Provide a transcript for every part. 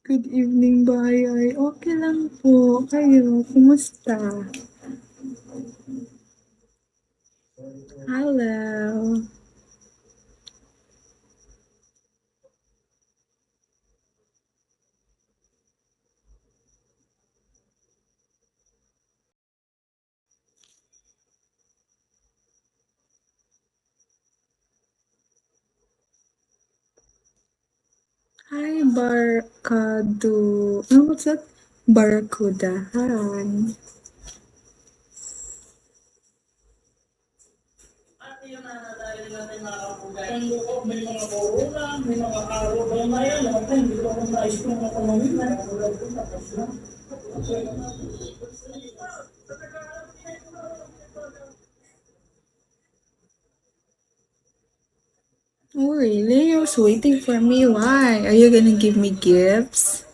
Good evening, Bayay. Okay lang po. Kayo, kumusta? Hello. Hi, Barkado. Oh, what's that? Barracuda. Hi. May mga corona, may mga araw ba na yan, hindi ko kung nais kong makamawin na. Oh, really? I was waiting for me. Why? Are you gonna give me gifts?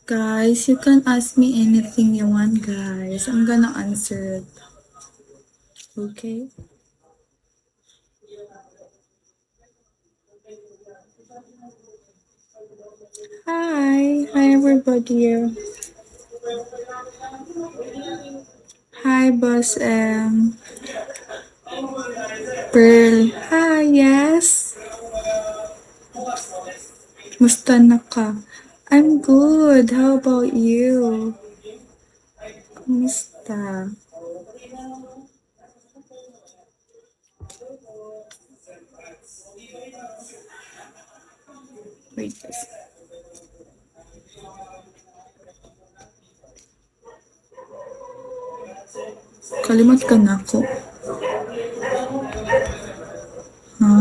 Guys, you can ask me anything you want, guys. I'm gonna answer it. Okay? Hi. Hi, everybody. Hi, Boss M. Pearl. Hi, yes. Musta na ka? I'm good. How about you? Kumusta? Wait, guys. Kalimot ka na ako. Ha?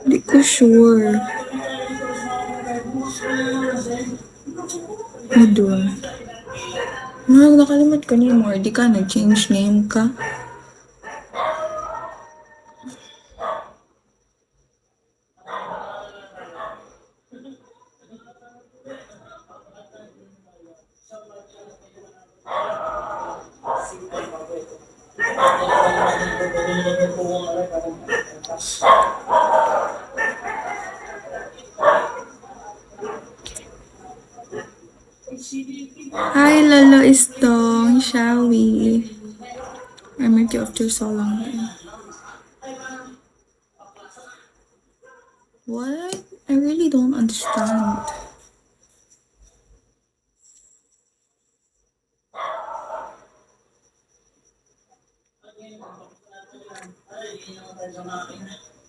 Di ko sure. Hold on. Nakalimot ka niya more. Di ka nag-change name ka? Hi, Lolo Istong. Shall we? I met you after so long. What? I really don't understand.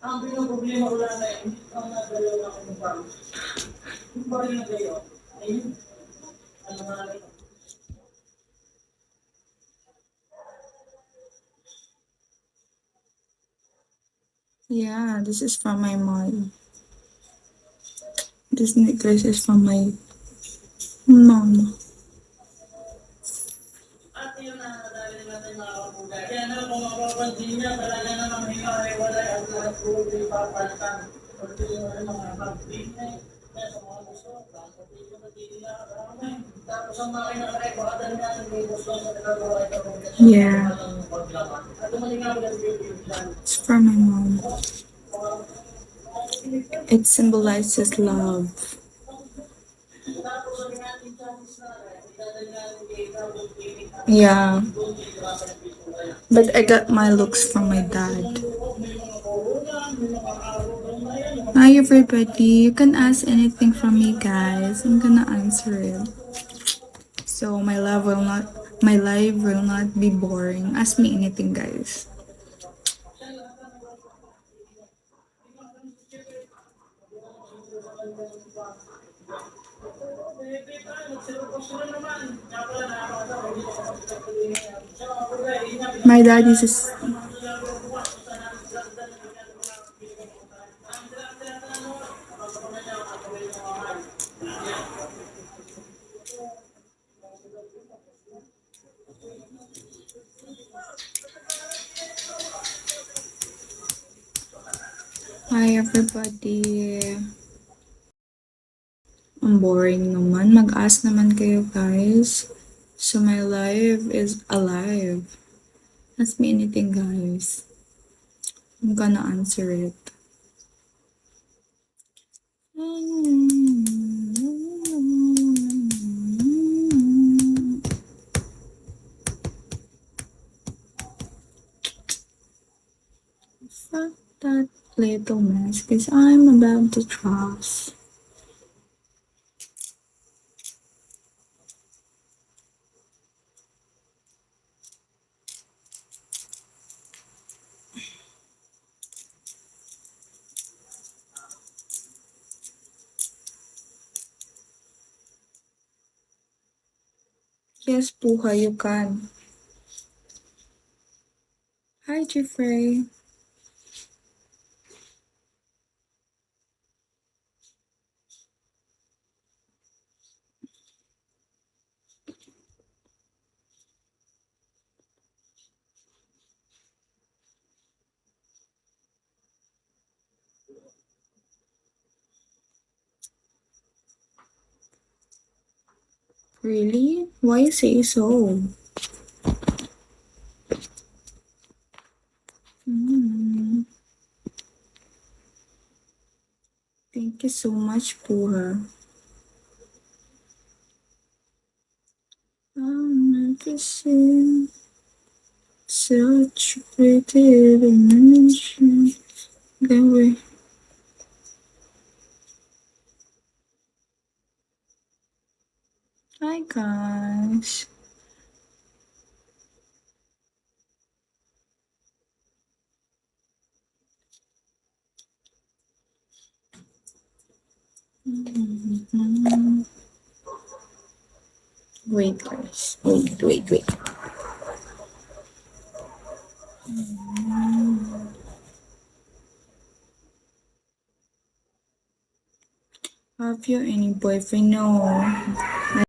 Ang problema ko lang ay ang nadalaw ako ng bank. Yung ba rin na kayo? Ayun. Ano nga rin? Yeah, this is from my mom. This necklace is from my mama. At yun na nadali natin mga kapugay. Kaya na kung mapapansin niya, talaga namang hiwa-hiwalay ang lahat po yung papalitan. Pagka yung mga pag-business, kaya sa mga gusto, pagka yung matitila ka namin. Tapos ang mga kinakaray, baka dali natin may gusto sa nagagawa ito. Yeah, At tumalingaw lang yung it's from my mom. It symbolizes love. Yeah. But I got my looks from my dad. Hi everybody, you can ask anything from me guys. I'm gonna answer it. So my life will not be boring. Ask me anything guys. My dad is Hi everybody. Ang boring naman. Mag-ask naman kayo guys. So my life is alive. Ask me anything guys. I'm gonna answer it. Fuck that little mess, cause I'm about to trust. Yes, Puha, you can. Hi, Jeffrey. Really? Why say so? Mm. Thank you so much, Puha. I'm never seen such pretty dimension. Anyway. Hi, guys. Wait, guys. Wait. Have you any boyfriend? No.